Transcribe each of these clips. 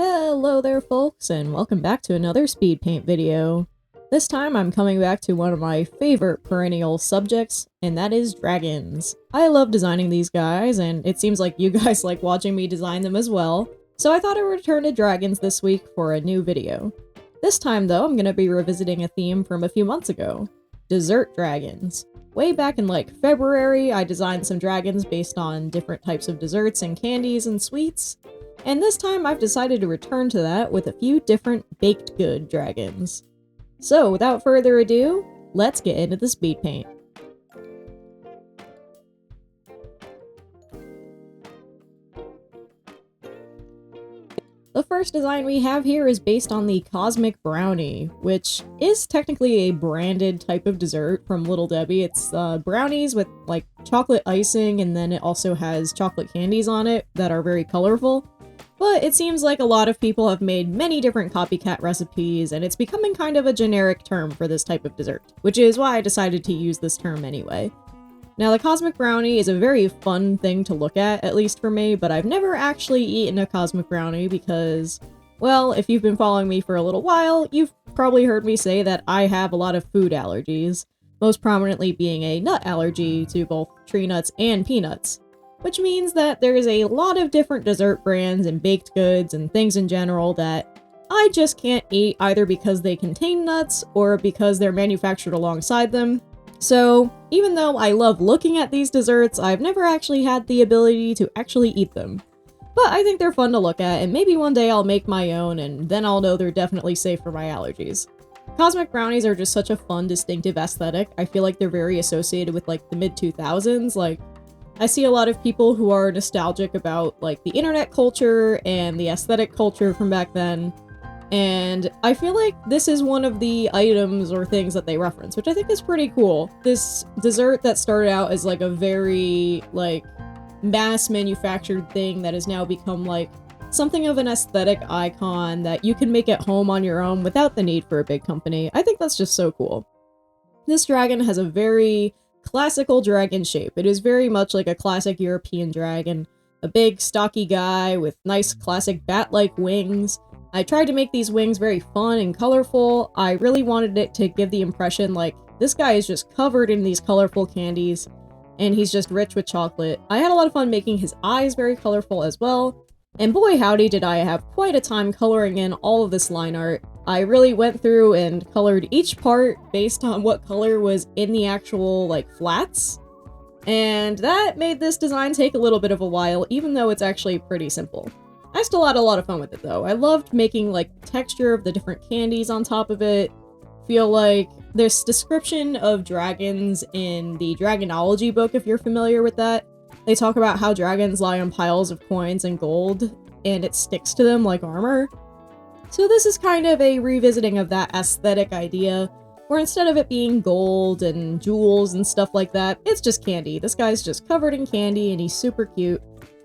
Hello there folks, and welcome back to another speed paint video. This time I'm coming back to one of my favorite perennial subjects, and that is dragons. I love designing these guys, and it seems like you guys like watching me design them as well, so I thought I would return to dragons this week for a new video. This time though, I'm gonna be revisiting a theme from a few months ago. Dessert dragons. Way back in like February, I designed some dragons based on different types of desserts and candies and sweets. And this time I've decided to return to that with a few different baked good dragons. So without further ado, let's get into the speed paint. The first design we have here is based on the Cosmic Brownie, which is technically a branded type of dessert from Little Debbie. It's brownies with like chocolate icing, and then it also has chocolate candies on it that are very colorful. But it seems like a lot of people have made many different copycat recipes, and it's becoming kind of a generic term for this type of dessert, which is why I decided to use this term anyway. Now, the Cosmic Brownie is a very fun thing to look at least for me, but I've never actually eaten a Cosmic Brownie because, well, if you've been following me for a little while, you've probably heard me say that I have a lot of food allergies, most prominently being a nut allergy to both tree nuts and peanuts. Which means that there is a lot of different dessert brands and baked goods and things in general that I just can't eat, either because they contain nuts or because they're manufactured alongside them. So, even though I love looking at these desserts, I've never actually had the ability to actually eat them. But I think they're fun to look at, and maybe one day I'll make my own, and then I'll know they're definitely safe for my allergies. Cosmic Brownies are just such a fun, distinctive aesthetic. I feel like they're very associated with like the mid-2000s, like I see a lot of people who are nostalgic about like the internet culture and the aesthetic culture from back then, and I feel like this is one of the items or things that they reference, which I think is pretty cool. This dessert that started out as like a very like mass manufactured thing that has now become like something of an aesthetic icon that you can make at home on your own without the need for a big company. I think that's just so cool. This dragon has a very classical dragon shape. It is very much like a classic European dragon. A big, stocky guy with nice classic bat-like wings. I tried to make these wings very fun and colorful. I really wanted it to give the impression like this guy is just covered in these colorful candies, and he's just rich with chocolate. I had a lot of fun making his eyes very colorful as well, and boy howdy did I have quite a time coloring in all of this line art. I really went through and colored each part based on what color was in the actual, like, flats. And that made this design take a little bit of a while, even though it's actually pretty simple. I still had a lot of fun with it, though. I loved making, like, the texture of the different candies on top of it. Feel like this description of dragons in the Dragonology book, if you're familiar with that. They talk about how dragons lie on piles of coins and gold, and it sticks to them like armor. So this is kind of a revisiting of that aesthetic idea, where instead of it being gold and jewels and stuff like that, it's just candy. This guy's just covered in candy and he's super cute.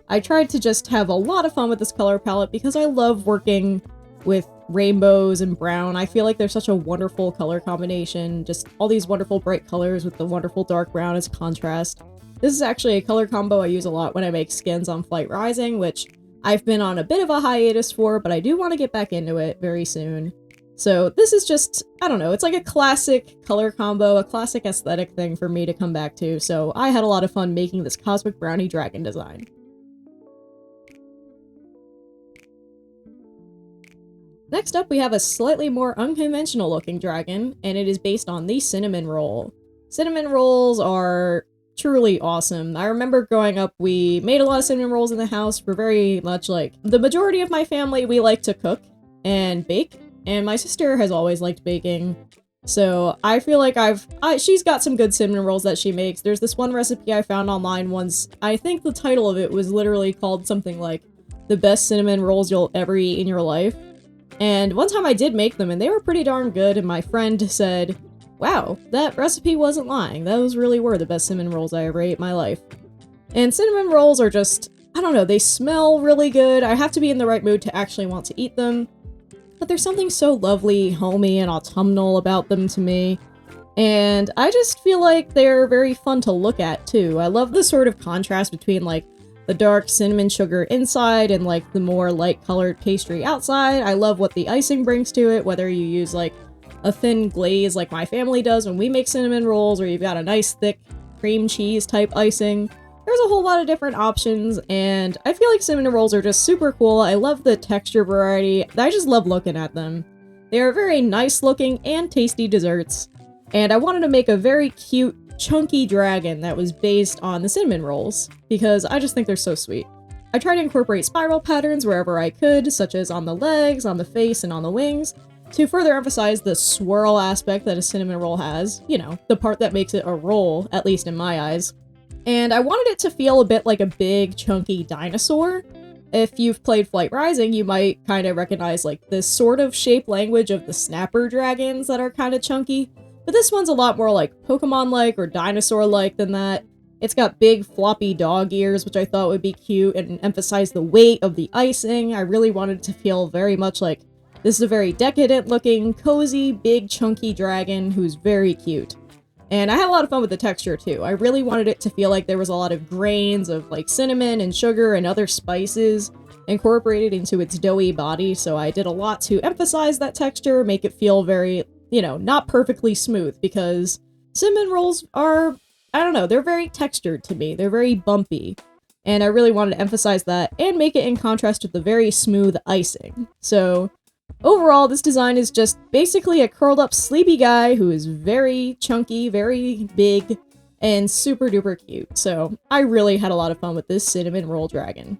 I tried to just have a lot of fun with this color palette because I love working with rainbows and brown. I feel like they're such a wonderful color combination, just all these wonderful bright colors with the wonderful dark brown as contrast. This is actually a color combo I use a lot when I make skins on Flight Rising, which I've been on a bit of a hiatus for, but I do want to get back into it very soon. So this is just, I don't know, it's like a classic color combo, a classic aesthetic thing for me to come back to, so I had a lot of fun making this Cosmic Brownie dragon design. Next up, we have a slightly more unconventional looking dragon, and it is based on the cinnamon roll. Cinnamon rolls are truly awesome. I remember growing up, we made a lot of cinnamon rolls in the house. For very much like the majority of my family, we like to cook and bake, and my sister has always liked baking. So I feel like she's got some good cinnamon rolls that she makes. There's this one recipe I found online once. I think the title of it was literally called something like the best cinnamon rolls you'll ever eat in your life. And one time I did make them and they were pretty darn good, and my friend said, wow, that recipe wasn't lying. Those really were the best cinnamon rolls I ever ate in my life. And cinnamon rolls are just, I don't know, they smell really good. I have to be in the right mood to actually want to eat them. But there's something so lovely, homey, and autumnal about them to me. And I just feel like they're very fun to look at, too. I love the sort of contrast between, like, the dark cinnamon sugar inside and like the more light colored pastry outside. I love what the icing brings to it, whether you use like a thin glaze like my family does when we make cinnamon rolls, or you've got a nice thick cream cheese type icing. There's a whole lot of different options, and I feel like cinnamon rolls are just super cool. I love the texture variety. I just love looking at them. They are very nice looking and tasty desserts, and I wanted to make a very cute, chunky dragon that was based on the cinnamon rolls, because I just think they're so sweet. I try to incorporate spiral patterns wherever I could, such as on the legs, on the face, and on the wings, to further emphasize the swirl aspect that a cinnamon roll has. You know, the part that makes it a roll, at least in my eyes. And I wanted it to feel a bit like a big, chunky dinosaur. If you've played Flight Rising, you might kind of recognize like this sort of shape language of the snapper dragons that are kind of chunky. But this one's a lot more like Pokemon-like or dinosaur-like than that. It's got big, floppy dog ears, which I thought would be cute and emphasize the weight of the icing. I really wanted it to feel very much like this is a very decadent-looking, cozy, big, chunky dragon who's very cute. And I had a lot of fun with the texture too. I really wanted it to feel like there was a lot of grains of like cinnamon and sugar and other spices incorporated into its doughy body, so I did a lot to emphasize that texture, make it feel very, you know, not perfectly smooth, because cinnamon rolls are, I don't know, they're very textured to me. They're very bumpy. And I really wanted to emphasize that and make it in contrast with the very smooth icing. So overall, this design is just basically a curled up sleepy guy who is very chunky, very big, and super duper cute. So I really had a lot of fun with this cinnamon roll dragon.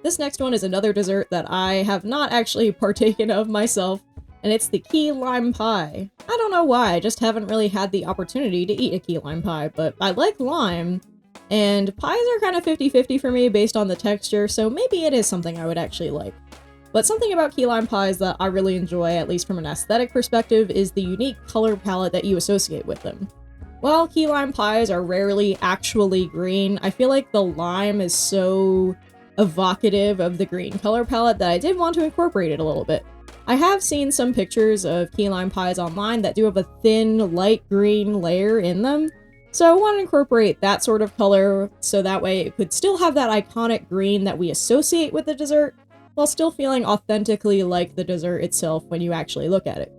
This next one is another dessert that I have not actually partaken of myself, and it's the key lime pie. I don't know why, I just haven't really had the opportunity to eat a key lime pie, but I like lime. And pies are kind of 50-50 for me based on the texture, so maybe it is something I would actually like. But something about key lime pies that I really enjoy, at least from an aesthetic perspective, is the unique color palette that you associate with them. While key lime pies are rarely actually green, I feel like the lime is so evocative of the green color palette that I did want to incorporate it a little bit. I have seen some pictures of key lime pies online that do have a thin, light green layer in them, so I want to incorporate that sort of color so that way it could still have that iconic green that we associate with the dessert, while still feeling authentically like the dessert itself when you actually look at it.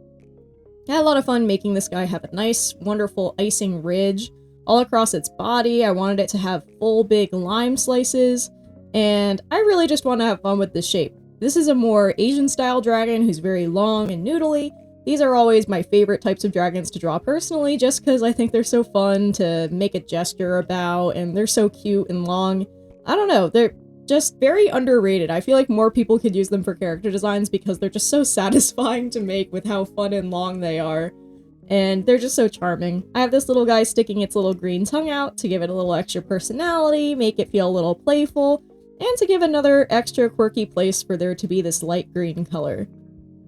I had a lot of fun making this guy have a nice, wonderful icing ridge all across its body. I wanted it to have full big lime slices, and I really just want to have fun with the shape. This is a more Asian style dragon who's very long and noodly. These are always my favorite types of dragons to draw personally, just because I think they're so fun to make a gesture about, and they're so cute and long. I don't know, they're just very underrated. I feel like more people could use them for character designs because they're just so satisfying to make with how fun and long they are. And they're just so charming. I have this little guy sticking its little green tongue out to give it a little extra personality, make it feel a little playful, and to give another extra quirky place for there to be this light green color.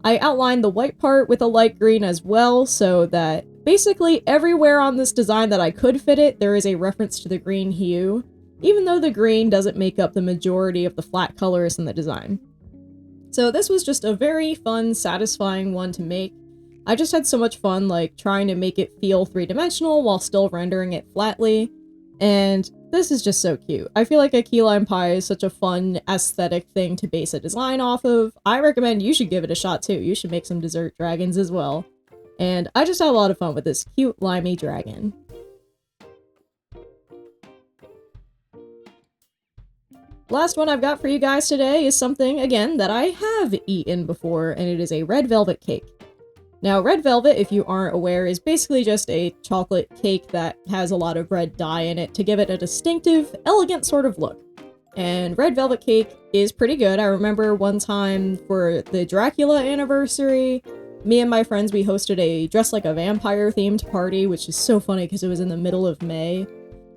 I outlined the white part with a light green as well, so that basically everywhere on this design that I could fit it, there is a reference to the green hue, even though the green doesn't make up the majority of the flat colors in the design. So this was just a very fun, satisfying one to make. I just had so much fun like trying to make it feel three-dimensional while still rendering it flatly, and this is just so cute. I feel like a key lime pie is such a fun aesthetic thing to base a design off of. I recommend you should give it a shot too. You should make some dessert dragons as well. And I just had a lot of fun with this cute limey dragon. Last one I've got for you guys today is something, again, that I have eaten before, and it is a red velvet cake. Now, red velvet, if you aren't aware, is basically just a chocolate cake that has a lot of red dye in it to give it a distinctive, elegant sort of look. And red velvet cake is pretty good. I remember one time for the Dracula anniversary, me and my friends, we hosted a Dress Like a Vampire themed party, which is so funny because it was in the middle of May.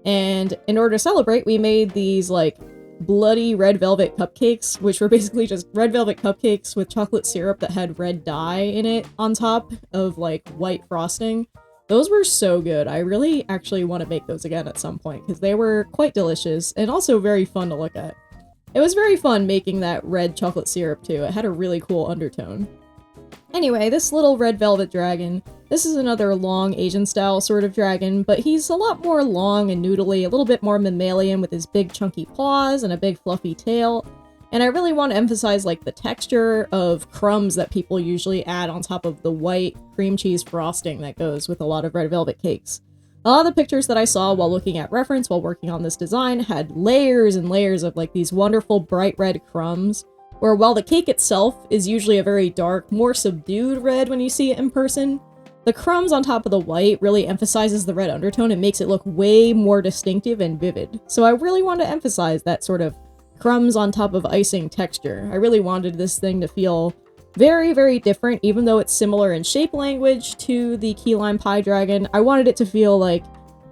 And in order to celebrate, we made these, like, bloody red velvet cupcakes, which were basically just red velvet cupcakes with chocolate syrup that had red dye in it on top of like white frosting. Those were so good. I really actually want to make those again at some point because they were quite delicious and also very fun to look at. It was very fun making that red chocolate syrup too. It had a really cool undertone. Anyway, this little red velvet dragon, This is another long Asian style sort of dragon, but he's a lot more long and noodly, a little bit more mammalian with his big chunky paws and a big fluffy tail. And I really want to emphasize like the texture of crumbs that people usually add on top of the white cream cheese frosting that goes with a lot of red velvet cakes. A lot of the pictures that I saw while looking at reference while working on this design had layers and layers of like these wonderful bright red crumbs, where while the cake itself is usually a very dark, more subdued red when you see it in person, the crumbs on top of the white really emphasizes the red undertone and makes it look way more distinctive and vivid. So I really want to emphasize that sort of crumbs on top of icing texture. I really wanted this thing to feel very, very different, even though it's similar in shape language to the key lime pie dragon. I wanted it to feel like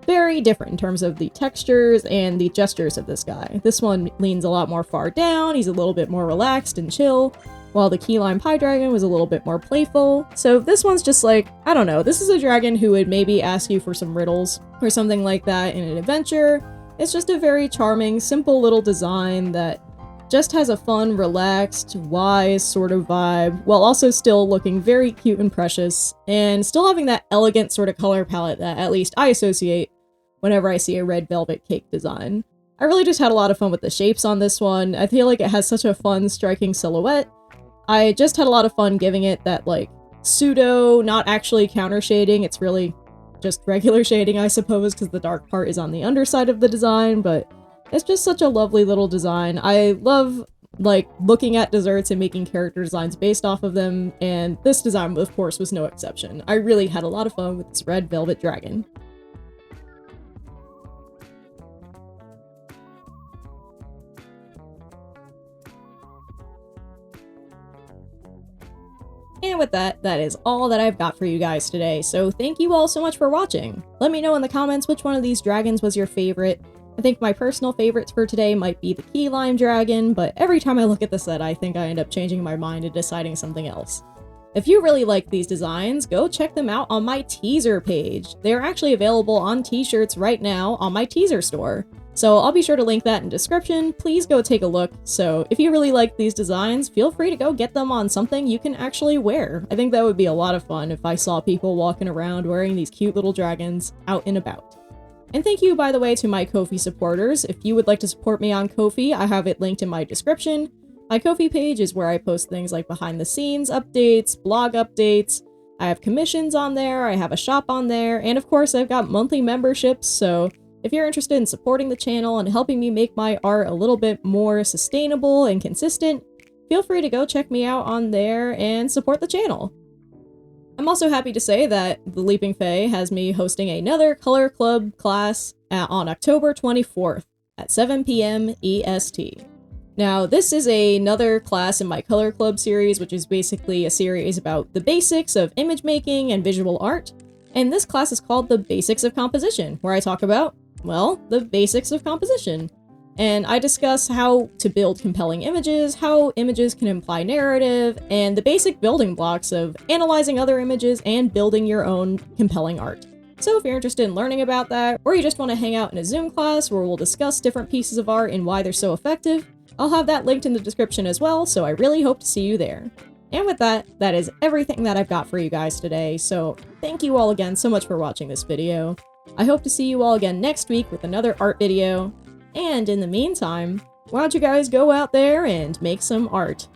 very different in terms of the textures and the gestures of this guy. This one leans a lot more far down, he's a little bit more relaxed and chill, while the key lime pie dragon was a little bit more playful. So this one's just like, I don't know, this is a dragon who would maybe ask you for some riddles or something like that in an adventure. It's just a very charming, simple little design that just has a fun, relaxed, wise sort of vibe, while also still looking very cute and precious, and still having that elegant sort of color palette that at least I associate whenever I see a red velvet cake design. I really just had a lot of fun with the shapes on this one. I feel like it has such a fun, striking silhouette. I just had a lot of fun giving it that, like, pseudo, not actually counter shading. It's really just regular shading, I suppose, because the dark part is on the underside of the design, but it's just such a lovely little design. I love, like, looking at desserts and making character designs based off of them, and this design, of course, was no exception. I really had a lot of fun with this red velvet dragon. And with that, that is all that I've got for you guys today, so thank you all so much for watching. Let me know in the comments which one of these dragons was your favorite. I think my personal favorites for today might be the key lime dragon, but every time I look at the set, I think I end up changing my mind and deciding something else. If you really like these designs, go check them out on my teaser page. They're actually available on t-shirts right now on my teaser store. So I'll be sure to link that in description. Please go take a look. So if you really like these designs, feel free to go get them on something you can actually wear. I think that would be a lot of fun if I saw people walking around wearing these cute little dragons out and about. And thank you, by the way, to my Ko-fi supporters. If you would like to support me on Ko-fi, I have it linked in my description. My Ko-fi page is where I post things like behind the scenes updates, blog updates. I have commissions on there, I have a shop on there, and of course I've got monthly memberships, so if you're interested in supporting the channel and helping me make my art a little bit more sustainable and consistent, feel free to go check me out on there and support the channel. I'm also happy to say that the Leaping Fae has me hosting another Color Club class on October 24th at 7 PM EST. Now, this is another class in my Color Club series, which is basically a series about the basics of image making and visual art, and this class is called The Basics of Composition, where I talk about, well, the basics of composition. And I discuss how to build compelling images, how images can imply narrative, and the basic building blocks of analyzing other images and building your own compelling art. So if you're interested in learning about that, or you just want to hang out in a Zoom class where we'll discuss different pieces of art and why they're so effective, I'll have that linked in the description as well, so I really hope to see you there. And with that, that is everything that I've got for you guys today, so thank you all again so much for watching this video. I hope to see you all again next week with another art video, and in the meantime, why don't you guys go out there and make some art?